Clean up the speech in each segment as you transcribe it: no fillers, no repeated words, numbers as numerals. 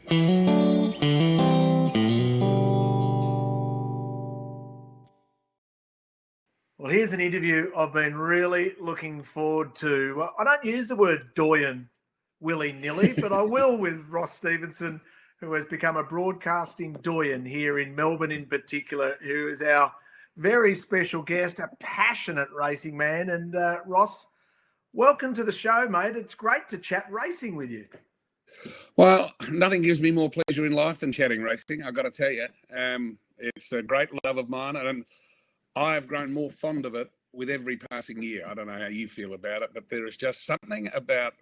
Well, here's an interview I've been really looking forward to. Well, I don't use the word doyen willy-nilly, but I will with Ross Stevenson, who has become a broadcasting doyen here in Melbourne in particular, who is our very special guest, a passionate racing man. And Ross, welcome to the show, mate. It's great to chat racing with you. Well, nothing gives me more pleasure in life than chatting racing, I've got to tell you. It's a great love of mine, and I've grown more fond of it with every passing year. I don't know how you feel about it, but there is just something about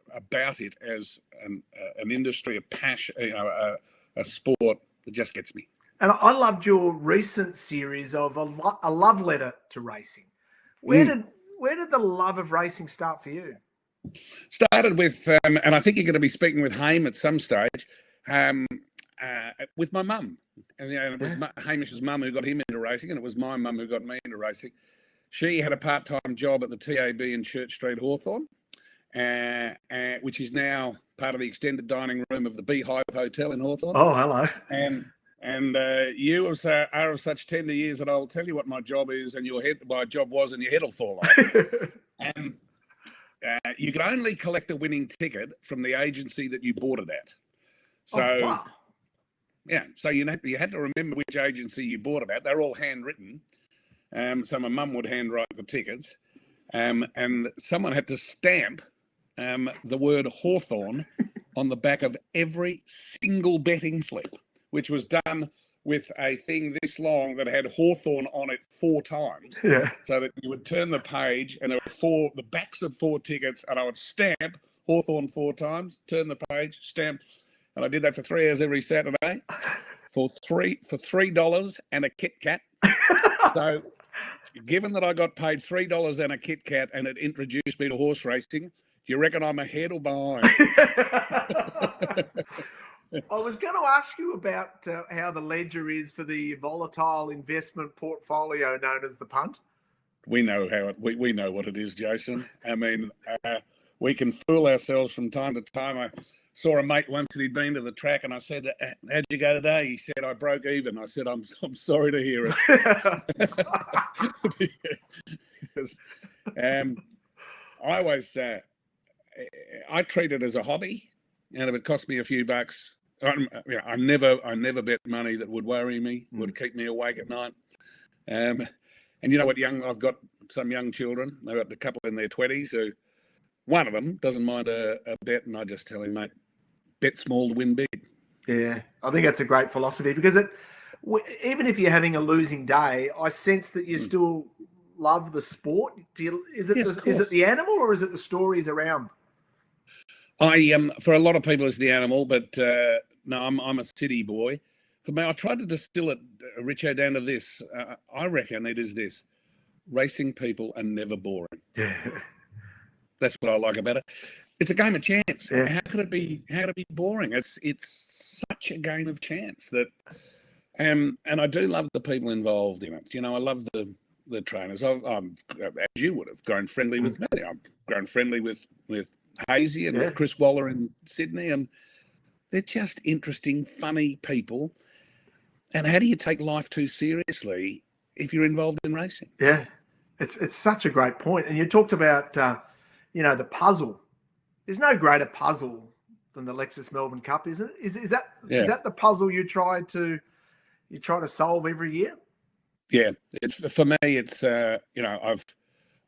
it as an industry, a passion, a sport that just gets me. And I loved your recent series of a love letter to racing. Where did the love of racing start for you? Started with, and I think you're going to be speaking with Haim at some stage, with my mum. And, it was Hamish's mum who got him into racing, and it was my mum who got me into racing. She had a part-time job at the TAB in Church Street, Hawthorn, which is now part of the extended dining room of the Beehive Hotel in Hawthorn. Oh, hello. And you are of such tender years that I'll tell you what my job is, and my job was, and your head will fall off. And you could only collect a winning ticket from the agency that you bought it at. So, wow. Yeah, so you had to remember which agency you bought it at. They're all handwritten. So my mum would handwrite the tickets, and someone had to stamp the word Hawthorn on the back of every single betting slip, which was done with a thing this long that had Hawthorn on it 4 times. Yeah. So that you would turn the page and there were the backs of 4 tickets, and I would stamp Hawthorn 4 times, turn the page, stamp. And I did that for 3 hours every Saturday for $3 and a Kit Kat. So given that I got paid $3 and a Kit Kat and it introduced me to horse racing, do you reckon I'm ahead or behind? I was going to ask you about how the ledger is for the volatile investment portfolio known as the punt. We know we know what it is, Jason. I mean, we can fool ourselves from time to time. I saw a mate once that he'd been to the track, and I said, "How'd you go today?" He said, "I broke even." I said, "I'm sorry to hear it." Because, I always I treat it as a hobby, and if it cost me a few bucks, I never bet money that would worry me, would keep me awake at night. And you know what? I've got some young children. They've got a couple in their 20s who, one of them doesn't mind a bet, and I just tell him, mate, bet small to win big. Yeah, I think that's a great philosophy, because even if you're having a losing day, I sense that you still love the sport. Is it the animal, or is it the stories around? For a lot of people, it's the animal, but no, I'm a city boy. For me, I tried to distill it, Richo, down to this. I reckon it is this: racing people are never boring. Yeah. That's what I like about it. It's a game of chance. Yeah. How could it be boring? It's such a game of chance that, and I do love the people involved in it. I love the trainers. I've as you would have, grown friendly with many. I've grown friendly with Hazy and with Chris Waller in Sydney, and they're just interesting, funny people. And how do you take life too seriously if you're involved in racing? Yeah, it's such a great point. And you talked about the puzzle. There's no greater puzzle than the Lexus Melbourne Cup, isn't it? Is that the puzzle you try to solve every year? Yeah, for me, it's I've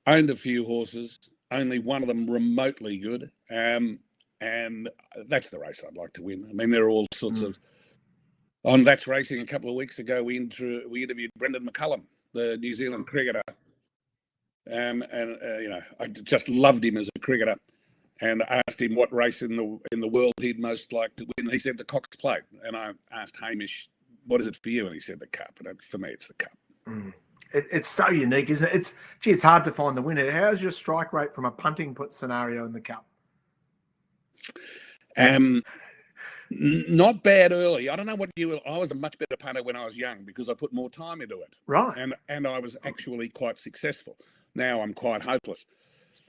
owned a few horses, only one of them remotely good, and that's the race I'd like to win. I mean, there are all sorts of. On That's Racing a couple of weeks ago, we interviewed Brendan McCullum, the New Zealand cricketer, and I just loved him as a cricketer. And I asked him what race in the world he'd most like to win. He said the Cox Plate. And I asked Hamish, what is it for you? And he said the Cup. And for me, it's the Cup. It's so unique, isn't it? It's hard to find the winner. How's your strike rate from a punting put scenario in the Cup? Not bad early. I don't know what I was a much better punter when I was young because I put more time into it. Right. And I was actually quite successful. Now I'm quite hopeless.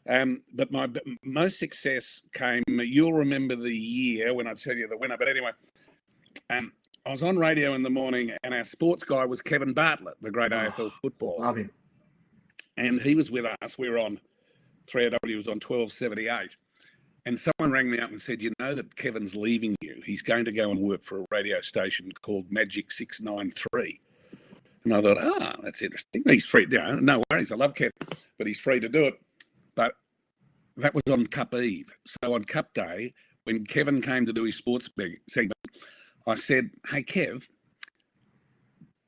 But my most success came, you'll remember the year when I tell you the winner, but anyway, I was on radio in the morning, and our sports guy was Kevin Bartlett, the great AFL footballer. Love him. And he was with us. We were on 3AW, was on 1278. And someone rang me up and said, you know that Kevin's leaving you. He's going to go and work for a radio station called Magic 693. And I thought, that's interesting. He's free. No worries. I love Kevin, but he's free to do it. But that was on Cup Eve. So on Cup Day, when Kevin came to do his sports segment, I said, hey, Kev,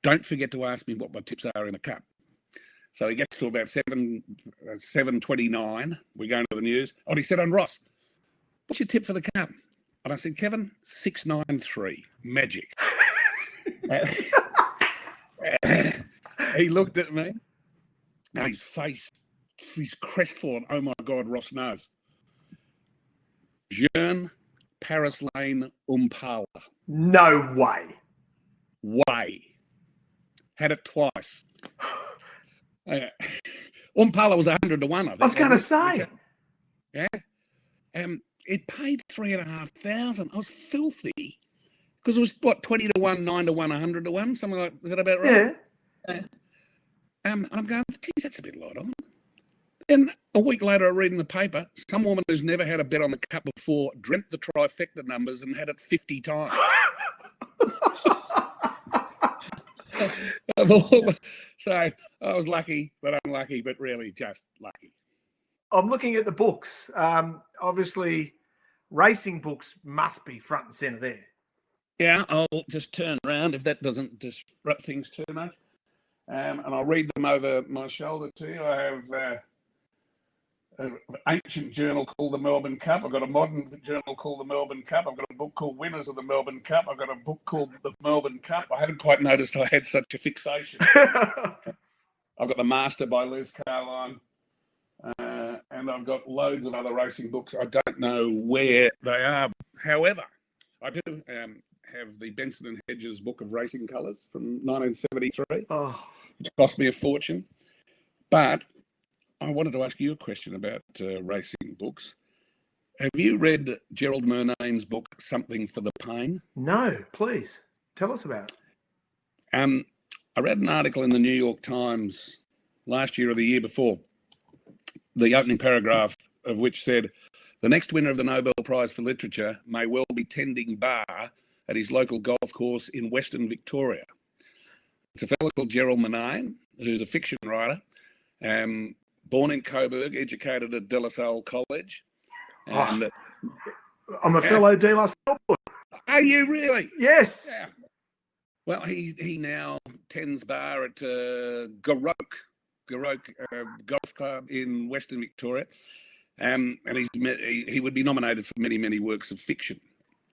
don't forget to ask me what my tips are in the Cup. So he gets to about 7:29. We're going to the news. Oh, he said, on Ross, what's your tip for the Cup? And I said, Kevin, 693, Magic. He looked at me, and his face, he's crestfallen. Oh, my God, Ross knows. Jean Paris Lane Umpala. No way. Had it twice. Umpala was 100 to 1, I think. I was going to say. Yeah. It paid 3,500. I was filthy. Because it was, 20 to 1, 9 to 1, 100 to 1, something like, is that about right? Yeah. I'm going, geez, that's a bit light on. And a week later, I read in the paper, some woman who's never had a bet on the Cup before dreamt the trifecta numbers and had it 50 times. So I was lucky, but unlucky, but really just lucky. I'm looking at the books. Obviously, racing books must be front and centre there. Yeah, I'll just turn around if that doesn't disrupt things too much. And I'll read them over my shoulder to you. I have an ancient journal called the Melbourne Cup. I've got a modern journal called the Melbourne Cup. I've got a book called Winners of the Melbourne Cup. I've got a book called the Melbourne Cup. I hadn't quite noticed I had such a fixation. I've got The Master by Liz Carline. And I've got loads of other racing books. I don't know where they are. However, I do have the Benson and Hedges Book of Racing Colours from 1973, which cost me a fortune. But I wanted to ask you a question about racing books. Have you read Gerald McNair's book, Something for the Pain? No, please. Tell us about it. I read an article in the New York Times last year or the year before, the opening paragraph of which said, the next winner of the Nobel Prize for Literature may well be tending bar at his local golf course in Western Victoria. It's a fellow called Gerald McNair, who's a fiction writer, born in Coburg, educated at De La Salle College. And, I'm a fellow De La Salle boy. Are you really? Yes. Yeah. Well, he now tends bar at Garoque Golf Club in Western Victoria. And he would be nominated for many, many works of fiction.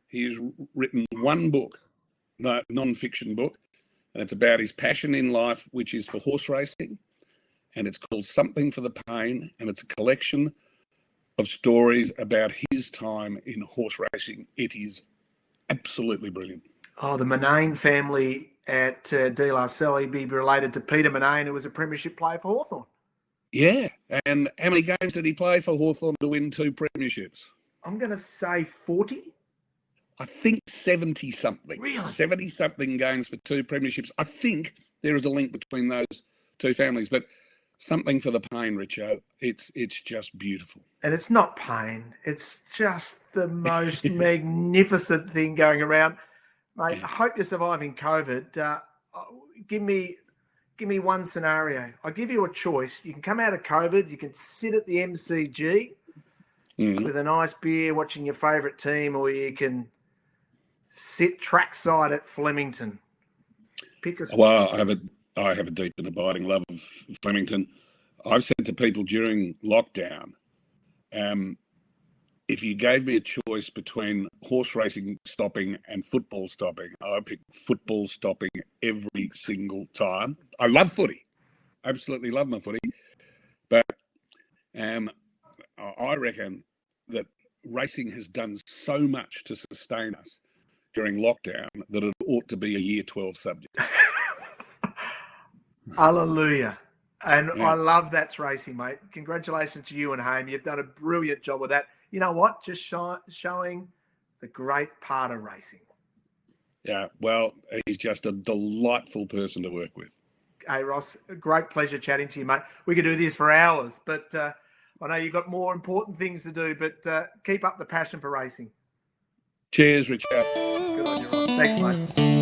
He has written one book, non-fiction book, and it's about his passion in life, which is for horse racing. And it's called Something for the Pain, and it's a collection of stories about his time in horse racing. It is absolutely brilliant. Oh, the Murnane family at De La Salle, he'd be related to Peter Murnane, who was a premiership player for Hawthorn. Yeah, and how many games did he play for Hawthorn to win 2 premierships? I'm going to say 40. I think 70-something. Really? 70-something games for 2 premierships. I think there is a link between those 2 families, but Something for the Pain, Richo. It's just beautiful. And it's not pain. It's just the most magnificent thing going around. Mate, I hope you're surviving COVID. Give me one scenario. I'll give you a choice. You can come out of COVID. You can sit at the MCG with a nice beer watching your favourite team, or you can sit trackside at Flemington. Pick us. Well, I have a deep and abiding love of Flemington. I've said to people during lockdown, if you gave me a choice between horse racing stopping and football stopping, I would pick football stopping every single time. I love footy. Absolutely love my footy. But I reckon that racing has done so much to sustain us during lockdown that it ought to be a year 12 subject. Hallelujah. And yeah. I love That's Racing, mate. Congratulations to you and Haim. You've done a brilliant job with that. You know what? Just showing the great part of racing. Yeah, well, he's just a delightful person to work with. Hey, Ross, a great pleasure chatting to you, mate. We could do this for hours, but I know you've got more important things to do, but keep up the passion for racing. Cheers, Richard. Good on you, Ross. Thanks, mate.